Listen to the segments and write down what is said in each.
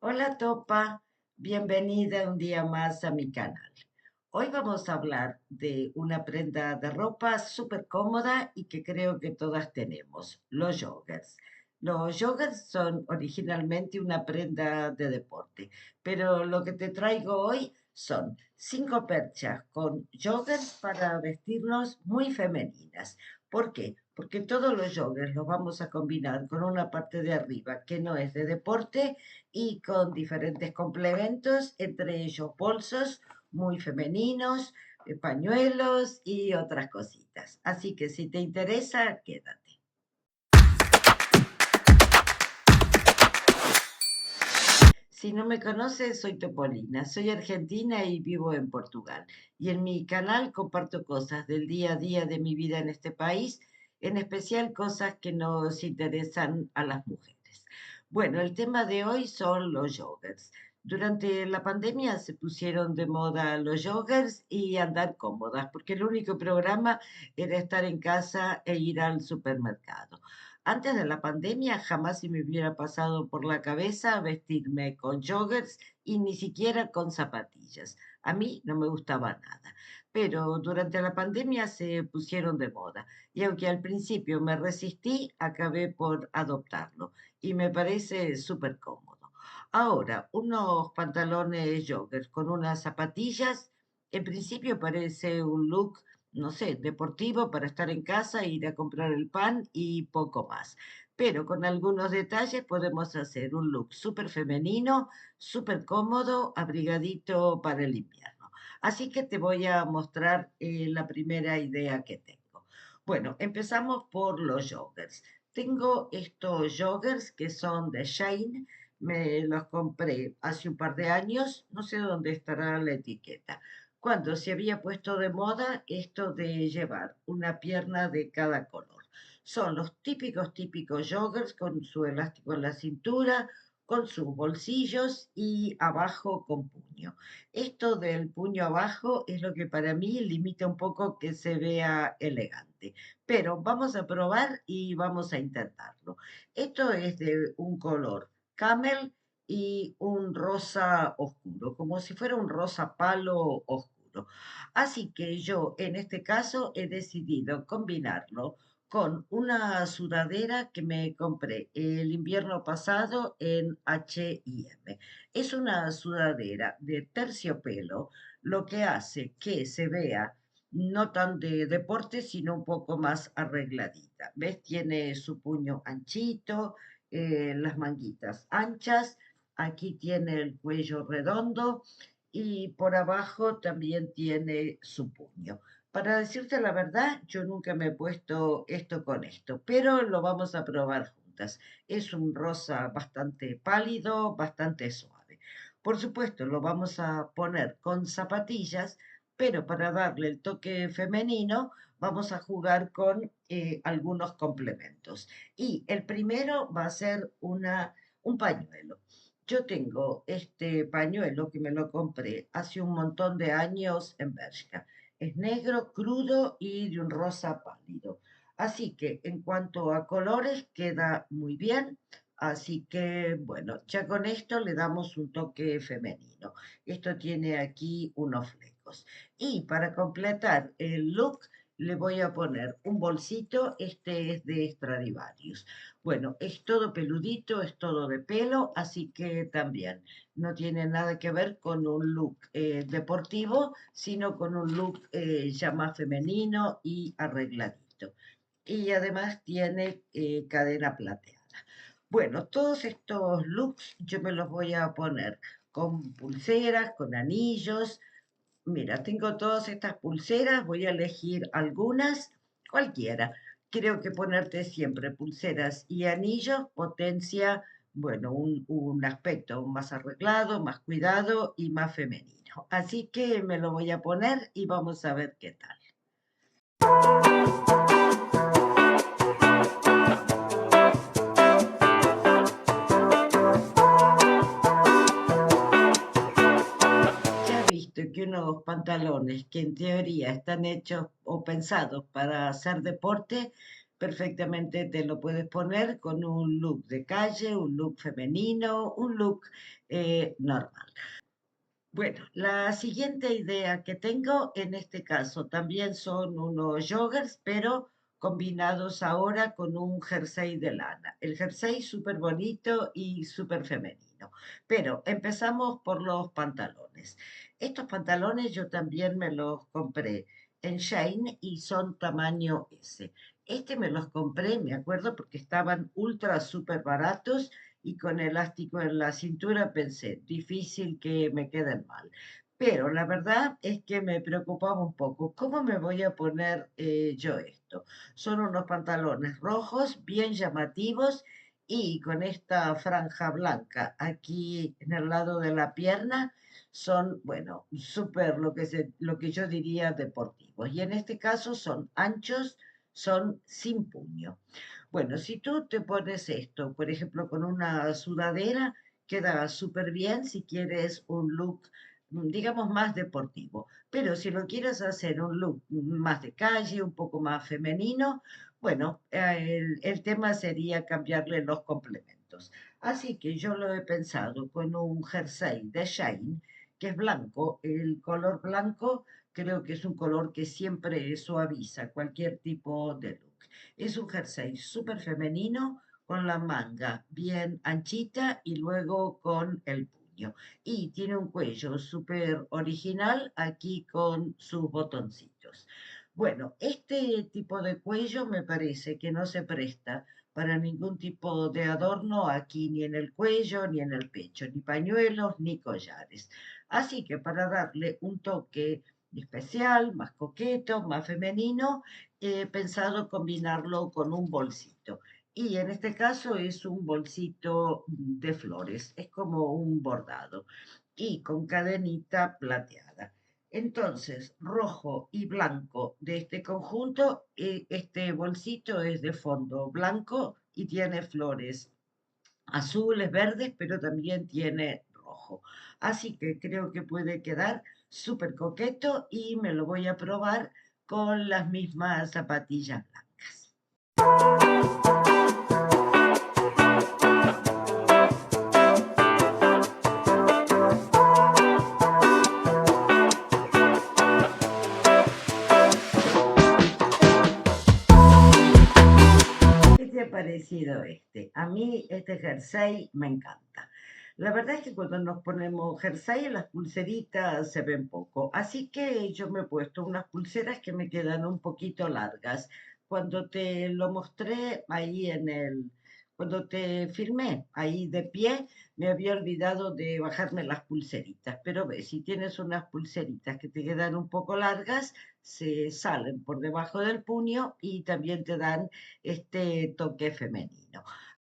Hola Topa, bienvenida un día más a mi canal. Hoy vamos a hablar de una prenda de ropa súper cómoda y que creo que todas tenemos, los joggers. Los joggers son originalmente una prenda de deporte, pero lo que te traigo hoy son 5 perchas con joggers para vestirnos muy femeninas. ¿Por qué? Porque todos los joggers los vamos a combinar con una parte de arriba que no es de deporte y con diferentes complementos, entre ellos bolsos muy femeninos, pañuelos y otras cositas. Así que si te interesa, quédate. Si no me conoces, soy Topolina, soy argentina y vivo en Portugal. Y en mi canal comparto cosas del día a día de mi vida en este país, en especial cosas que nos interesan a las mujeres. Bueno, el tema de hoy son los joggers. Durante la pandemia se pusieron de moda los joggers y andar cómodas, porque el único programa era estar en casa e ir al supermercado. Antes de la pandemia jamás se me hubiera pasado por la cabeza vestirme con joggers y ni siquiera con zapatillas. A mí no me gustaba nada. Pero durante la pandemia se pusieron de moda y aunque al principio me resistí, acabé por adoptarlo y me parece súper cómodo. Ahora, unos pantalones joggers con unas zapatillas, en principio parece un look, no sé, deportivo para estar en casa, ir a comprar el pan y poco más. Pero con algunos detalles podemos hacer un look súper femenino, súper cómodo, abrigadito para el invierno. Así que te voy a mostrar la primera idea que tengo. Bueno, empezamos por los joggers. Tengo estos joggers que son de Shane, me los compré hace un par de años, no sé dónde estará la etiqueta, cuando se había puesto de moda esto de llevar una pierna de cada color. Son los típicos joggers con su elástico en la cintura, con sus bolsillos y abajo con puño. Esto del puño abajo es lo que para mí limita un poco que se vea elegante. Pero vamos a probar y vamos a intentarlo. Esto es de un color camel y un rosa oscuro, como si fuera un rosa palo oscuro. Así que yo en este caso he decidido combinarlo con una sudadera que me compré el invierno pasado en H&M. Es una sudadera de terciopelo, lo que hace que se vea no tan de deporte, sino un poco más arregladita. ¿Ves? Tiene su puño anchito, las manguitas anchas, aquí tiene el cuello redondo y por abajo también tiene su puño. Para decirte la verdad, yo nunca me he puesto esto con esto, pero lo vamos a probar juntas. Es un rosa bastante pálido, bastante suave. Por supuesto, lo vamos a poner con zapatillas, pero para darle el toque femenino, vamos a jugar con algunos complementos. Y el primero va a ser un pañuelo. Yo tengo este pañuelo que me lo compré hace un montón de años en Bershka. Es negro, crudo y de un rosa pálido. Así que en cuanto a colores queda muy bien. Así que bueno, ya con esto le damos un toque femenino. Esto tiene aquí unos flecos. Y para completar el look le voy a poner un bolsito. Este es de Stradivarius. Bueno, es todo peludito, es todo de pelo, así que también no tiene nada que ver con un look deportivo, sino con un look ya más femenino y arregladito. Y además tiene cadena plateada. Bueno, todos estos looks yo me los voy a poner con pulseras, con anillos. Mira, tengo todas estas pulseras, voy a elegir algunas, cualquiera. Creo que ponerte siempre pulseras y anillos potencia, bueno, un aspecto más arreglado, más cuidado y más femenino. Así que me lo voy a poner y vamos a ver qué tal. Ya has visto que unos pantalones que en teoría están hechos o pensados para hacer deporte, perfectamente te lo puedes poner con un look de calle, un look femenino, un look normal. Bueno, la siguiente idea que tengo en este caso también son unos joggers, pero combinados ahora con un jersey de lana. El jersey súper bonito y súper femenino. Pero empezamos por los pantalones. Estos pantalones yo también me los compré en Shein y son tamaño S. Este me los compré, me acuerdo, porque estaban ultra súper baratos y con elástico en la cintura pensé, difícil que me queden mal. Pero la verdad es que me preocupaba un poco, ¿cómo me voy a poner yo esto? Son unos pantalones rojos, bien llamativos y con esta franja blanca aquí en el lado de la pierna, son, bueno, súper lo que yo diría deportivos. Y en este caso son anchos, son sin puño. Bueno, si tú te pones esto, por ejemplo, con una sudadera, queda súper bien si quieres un look, digamos, más deportivo. Pero si lo quieres hacer un look más de calle, un poco más femenino, bueno, el tema sería cambiarle los complementos. Así que yo lo he pensado con un jersey de Shine, que es blanco. El color blanco creo que es un color que siempre suaviza cualquier tipo de look. Es un jersey súper femenino con la manga bien anchita y luego con el puño. Y tiene un cuello súper original aquí con sus botoncitos. Bueno, este tipo de cuello me parece que no se presta para ningún tipo de adorno aquí, ni en el cuello, ni en el pecho, ni pañuelos, ni collares. Así que para darle un toque especial, más coqueto, más femenino, he pensado combinarlo con un bolsito. Y en este caso es un bolsito de flores, es como un bordado y con cadenita plateada. Entonces, rojo y blanco de este conjunto, este bolsito es de fondo blanco y tiene flores azules, verdes, pero también tiene rojo. Así que creo que puede quedar súper coqueto y me lo voy a probar con las mismas zapatillas blancas. ¿Qué te ha parecido este? A mí este jersey me encanta. La verdad es que cuando nos ponemos jersey, las pulseritas se ven poco. Así que yo me he puesto unas pulseras que me quedan un poquito largas. Cuando te lo mostré ahí cuando te filmé ahí de pie, me había olvidado de bajarme las pulseritas. Pero ves, si tienes unas pulseritas que te quedan un poco largas, se salen por debajo del puño y también te dan este toque femenino.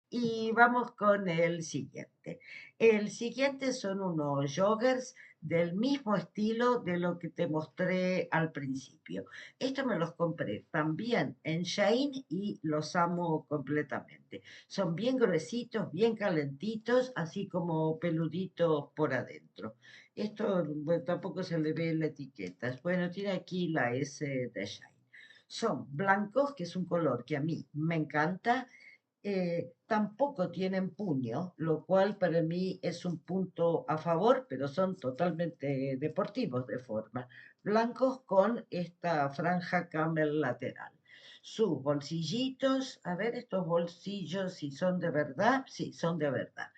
Y vamos con el siguiente. El siguiente son unos joggers del mismo estilo de lo que te mostré al principio. Estos me los compré también en Shein y los amo completamente. Son bien gruesitos, bien calentitos, así como peluditos por adentro. Esto bueno, tampoco se le ve en la etiqueta. Bueno, tiene aquí la S de Shein. Son blancos, que es un color que a mí me encanta. Tampoco tienen puño, lo cual para mí es un punto a favor, pero son totalmente deportivos de forma. Blancos con esta franja camel lateral. Sus bolsillitos, a ver estos bolsillos si son de verdad, sí, son de verdad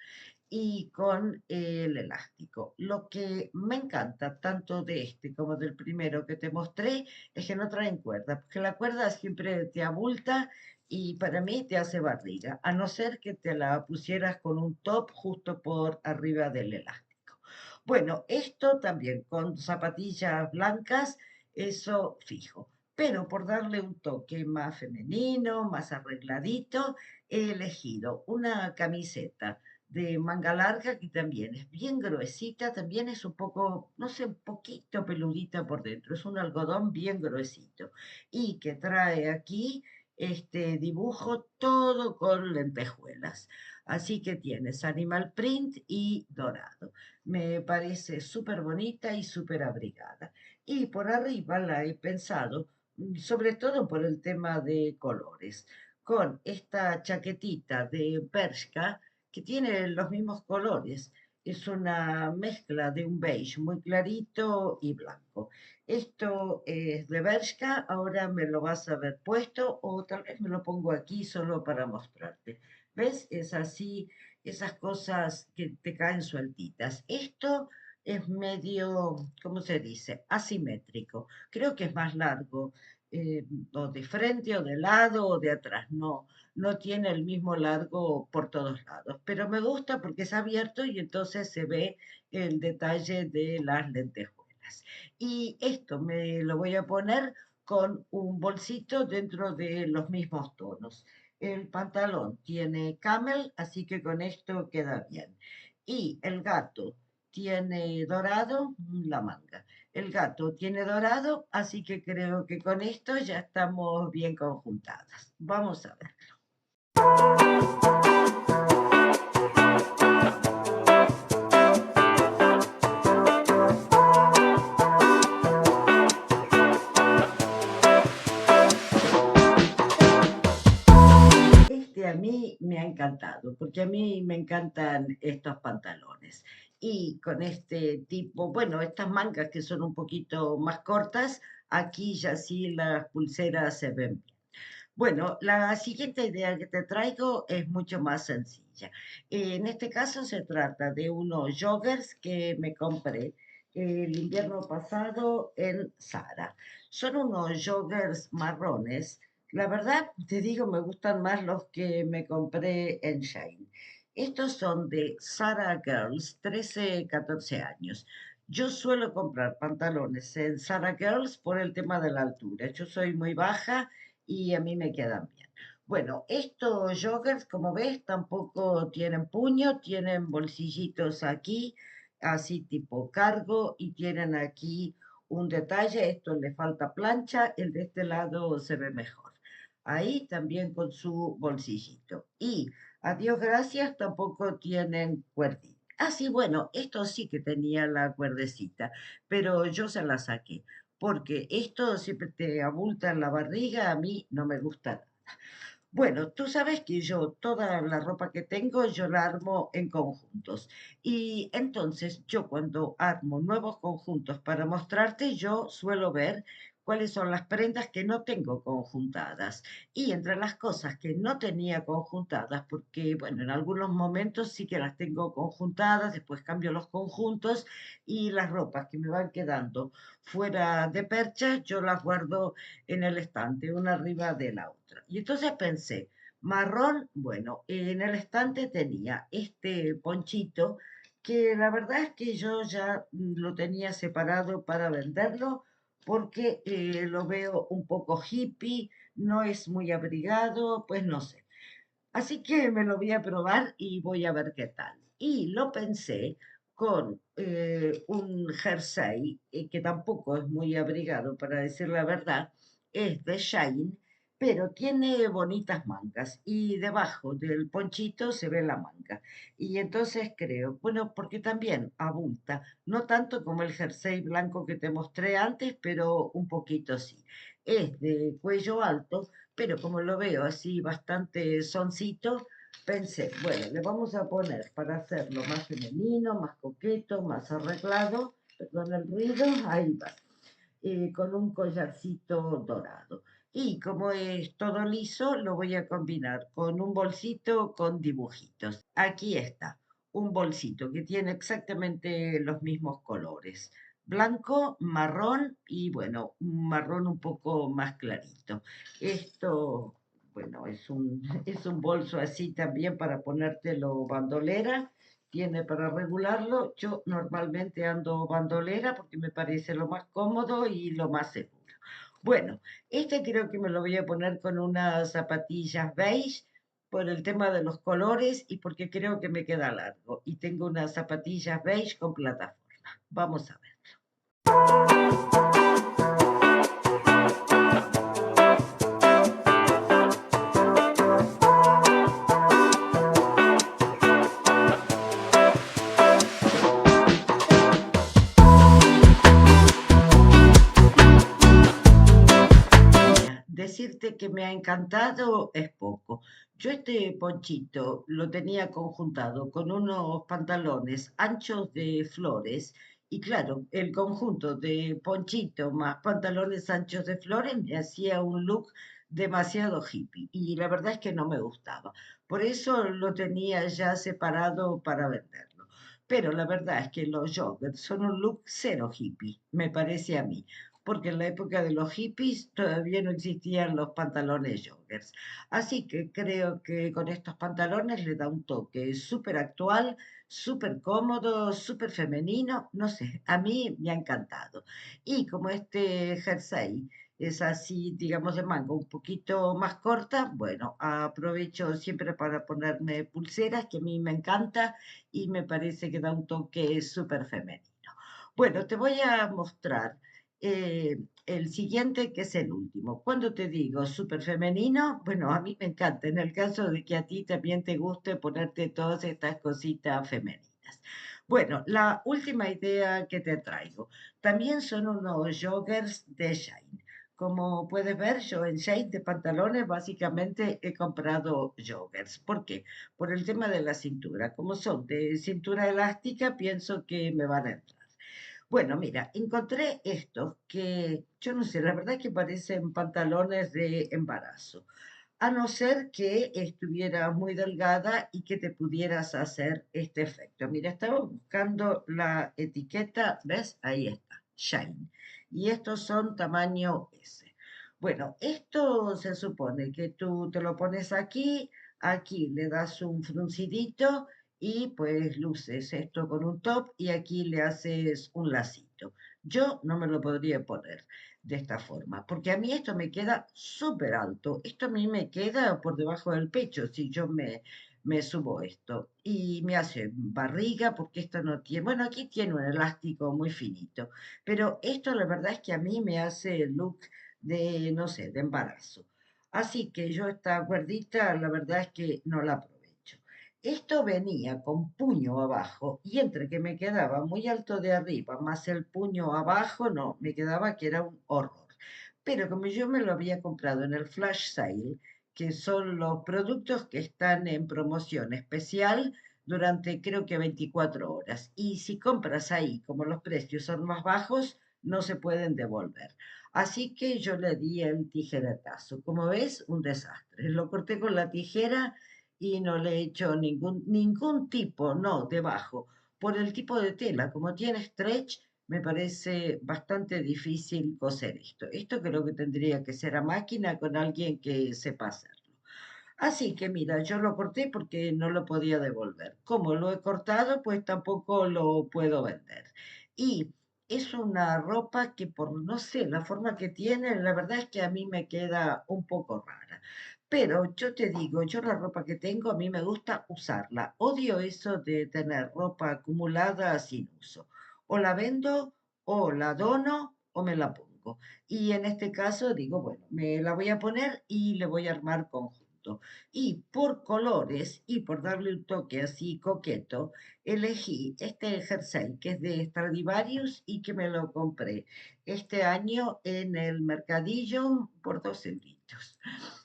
y con el elástico. Lo que me encanta tanto de este como del primero que te mostré es que no traen cuerda, porque la cuerda siempre te abulta y para mí te hace barriga, a no ser que te la pusieras con un top justo por arriba del elástico. Bueno, esto también con zapatillas blancas, eso fijo. Pero por darle un toque más femenino, más arregladito, he elegido una camiseta de manga larga que también es bien gruesita, también es un poco, no sé, un poquito peludita por dentro, es un algodón bien gruesito y que trae aquí este dibujo todo con lentejuelas. Así que tienes animal print y dorado. Me parece súper bonita y súper abrigada. Y por arriba la he pensado sobre todo por el tema de colores, con esta chaquetita de Bershka que tiene los mismos colores. Es una mezcla de un beige muy clarito y blanco. Esto es de Bershka, ahora me lo vas a ver puesto o tal vez me lo pongo aquí solo para mostrarte. ¿Ves? Es así, esas cosas que te caen sueltitas. Esto es medio, ¿cómo se dice? Asimétrico. Creo que es más largo, o de frente o de lado o de atrás. No, no tiene el mismo largo por todos lados. Pero me gusta porque es abierto y entonces se ve el detalle de las lentejuelas. Y esto me lo voy a poner con un bolsito dentro de los mismos tonos. El pantalón tiene camel, así que con esto queda bien. Y el gato tiene dorado la manga. El gato tiene dorado, así que creo que con esto ya estamos bien conjuntadas. Vamos a ver. Este a mí me ha encantado, porque a mí me encantan estos pantalones. Y con este tipo, bueno, estas mangas que son un poquito más cortas, aquí ya sí las pulseras se ven bien. Bueno, la siguiente idea que te traigo es mucho más sencilla. En este caso se trata de unos joggers que me compré el invierno pasado en Zara. Son unos joggers marrones. La verdad, te digo, me gustan más los que me compré en Shein. Estos son de Zara Girls, 13, 14 años. Yo suelo comprar pantalones en Zara Girls por el tema de la altura. Yo soy muy baja y a mí me quedan bien. Bueno, estos joggers, como ves, tampoco tienen puño, tienen bolsillitos aquí, así tipo cargo, y tienen aquí un detalle, esto le falta plancha, el de este lado se ve mejor. Ahí también con su bolsillito. Y a Dios gracias, tampoco tienen cuerdita. Ah, sí, bueno, esto sí que tenía la cuerdecita, pero yo se la saqué porque esto siempre te abulta en la barriga, a mí no me gusta nada. Bueno, tú sabes que yo toda la ropa que tengo yo la armo en conjuntos y entonces yo cuando armo nuevos conjuntos para mostrarte yo suelo ver cuáles son las prendas que no tengo conjuntadas y entre las cosas que no tenía conjuntadas, porque bueno, en algunos momentos sí que las tengo conjuntadas, después cambio los conjuntos y las ropas que me van quedando fuera de percha yo las guardo en el estante, una arriba de la otra. Y entonces pensé, marrón, bueno, en el estante tenía este ponchito que la verdad es que yo ya lo tenía separado para venderlo porque lo veo un poco hippie, no es muy abrigado, pues no sé. Así que me lo voy a probar y voy a ver qué tal. Y lo pensé con un jersey que tampoco es muy abrigado, para decir la verdad, es de Shine, pero tiene bonitas mangas y debajo del ponchito se ve la manga. Y entonces creo, bueno, porque también abulta, no tanto como el jersey blanco que te mostré antes, pero un poquito sí. Es de cuello alto pero como lo veo así bastante soncito, pensé, bueno, le vamos a poner para hacerlo más femenino, más coqueto, más arreglado, perdón el ruido, ahí va, con un collarcito dorado. Y como es todo liso, lo voy a combinar con un bolsito con dibujitos. Aquí está, un bolsito que tiene exactamente los mismos colores. Blanco, marrón y bueno, un marrón un poco más clarito. Esto, bueno, es un bolso así también para ponértelo bandolera tiene para regularlo. Yo normalmente ando bandolera porque me parece lo más cómodo y lo más seguro. Bueno, este creo que me lo voy a poner con unas zapatillas beige por el tema de los colores y porque creo que me queda largo. Y tengo unas zapatillas beige con plataforma. Vamos a ver. decirte que me ha encantado es poco. Yo este ponchito lo tenía conjuntado con unos pantalones anchos de flores y claro, el conjunto de ponchito más pantalones anchos de flores me hacía un look demasiado hippie y la verdad es que no me gustaba. Por eso lo tenía ya separado para venderlo. Pero la verdad es que los joggers son un look cero hippie, me parece a mí, porque en la época de los hippies todavía no existían los pantalones joggers. Así que creo que con estos pantalones le da un toque súper actual, súper cómodo, súper femenino, no sé, a mí me ha encantado. Y como este jersey es así, digamos, de manga un poquito más corta, bueno, aprovecho siempre para ponerme pulseras, que a mí me encanta y me parece que da un toque súper femenino. Bueno, te voy a mostrar eh, el siguiente, que es el último. Cuando te digo súper femenino, bueno, a mí me encanta, en el caso de que a ti también te guste ponerte todas estas cositas femeninas. Bueno, la última idea que te traigo, también son unos joggers de Shine. Como puedes ver, yo en Shade de pantalones básicamente he comprado joggers. ¿Por qué? Por el tema de la cintura. Como son de cintura elástica, pienso que me van a entrar. Bueno, mira, encontré estos que yo no sé, la verdad que parecen pantalones de embarazo, a no ser que estuviera muy delgada y que te pudieras hacer este efecto. Mira, estaba buscando la etiqueta, ¿ves? Ahí está, Shine. Y estos son tamaño S. Bueno, esto se supone que tú te lo pones aquí, aquí le das un fruncidito y pues luces esto con un top y aquí le haces un lacito. Yo no me lo podría poner de esta forma, porque a mí esto me queda súper alto. Esto a mí me queda por debajo del pecho si yo me subo esto y me hace barriga porque esto no tiene, bueno, aquí tiene un elástico muy finito, pero esto la verdad es que a mí me hace el look de, no sé, de embarazo. Así que yo esta cuerdita, la verdad es que no la aprovecho. Esto venía con puño abajo y entre que me quedaba muy alto de arriba más el puño abajo, no, me quedaba que era un horror. Pero como yo me lo había comprado en el flash sale, que son los productos que están en promoción especial durante creo que 24 horas. Y si compras ahí, como los precios son más bajos, no se pueden devolver. Así que yo le di el tijeretazo. Como ves, un desastre. Lo corté con la tijera y no le he hecho ningún tipo, no, debajo. Por el tipo de tela, como tiene stretch, me parece bastante difícil coser esto. Esto creo que tendría que ser a máquina con alguien que sepa hacerlo. Así que mira, yo lo corté porque no lo podía devolver. Como lo he cortado, pues tampoco lo puedo vender. Y es una ropa que por, no sé, la forma que tiene, la verdad es que a mí me queda un poco rara. Pero yo te digo, yo la ropa que tengo, a mí me gusta usarla. Odio eso de tener ropa acumulada sin uso. O la vendo, o la dono, o me la pongo. Y en este caso digo, bueno, me la voy a poner y le voy a armar conjunto. Y por colores y por darle un toque así coqueto, elegí este jersey que es de Stradivarius y que me lo compré este año en el mercadillo por 2 euritos.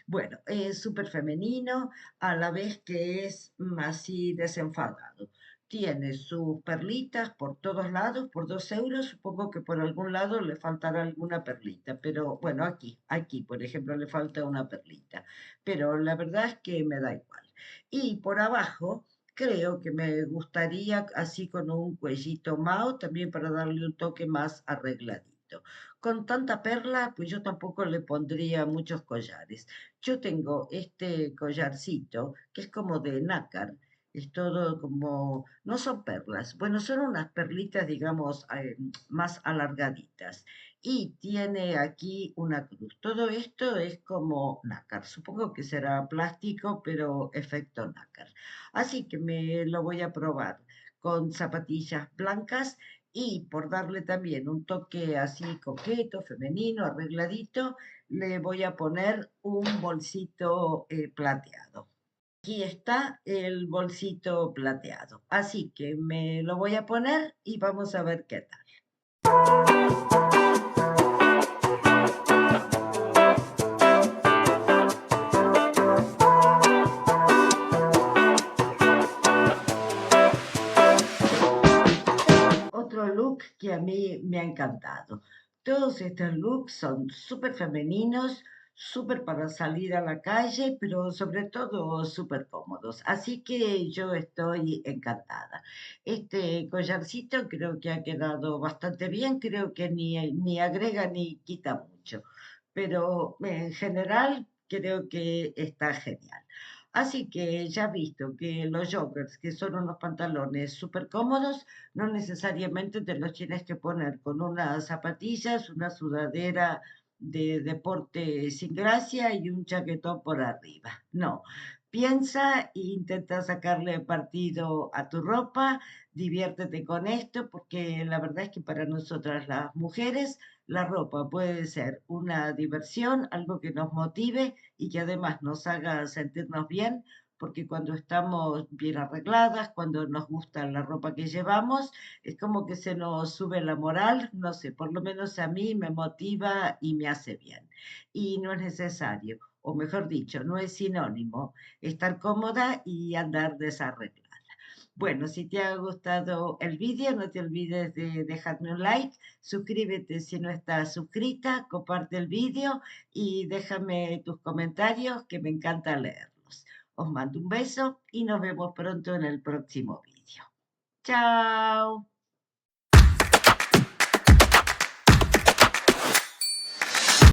Bueno, es súper femenino, a la vez que es así desenfadado. Tiene sus perlitas por todos lados, por 2 euros. Supongo que por algún lado le faltará alguna perlita, pero bueno, aquí, por ejemplo, le falta una perlita. Pero la verdad es que me da igual. Y por abajo, creo que me gustaría así con un cuellito mao, también para darle un toque más arregladito. Con tanta perla, pues yo tampoco le pondría muchos collares. Yo tengo este collarcito que es como de nácar, es todo como, no son perlas, bueno, son unas perlitas, digamos, más alargaditas. Y tiene aquí una cruz. Todo esto es como nácar. Supongo que será plástico, pero efecto nácar. Así que me lo voy a probar con zapatillas blancas y por darle también un toque así coqueto, femenino, arregladito, le voy a poner un bolsito plateado. Aquí está el bolsito plateado. Así que me lo voy a poner y vamos a ver qué tal. que a mí me ha encantado. Todos estos looks son súper femeninos, súper para salir a la calle, pero sobre todo súper cómodos. Así que yo estoy encantada. Este collarcito creo que ha quedado bastante bien, creo que ni agrega ni quita mucho, pero en general creo que está genial. Así que ya has visto que los joggers, que son unos pantalones súper cómodos, no necesariamente te los tienes que poner con unas zapatillas, una sudadera de deporte sin gracia y un chaquetón por arriba. No, piensa e intenta sacarle partido a tu ropa, diviértete con esto, porque la verdad es que para nosotras las mujeres la ropa puede ser una diversión, algo que nos motive y que además nos haga sentirnos bien, porque cuando estamos bien arregladas, cuando nos gusta la ropa que llevamos, es como que se nos sube la moral, no sé, por lo menos a mí me motiva y me hace bien. Y no es necesario, o mejor dicho, no es sinónimo estar cómoda y andar desarreglada. Bueno, si te ha gustado el vídeo, no te olvides de dejarme un like, suscríbete si no estás suscrita, comparte el vídeo y déjame tus comentarios que me encanta leerlos. Os mando un beso y nos vemos pronto en el próximo vídeo. Chao.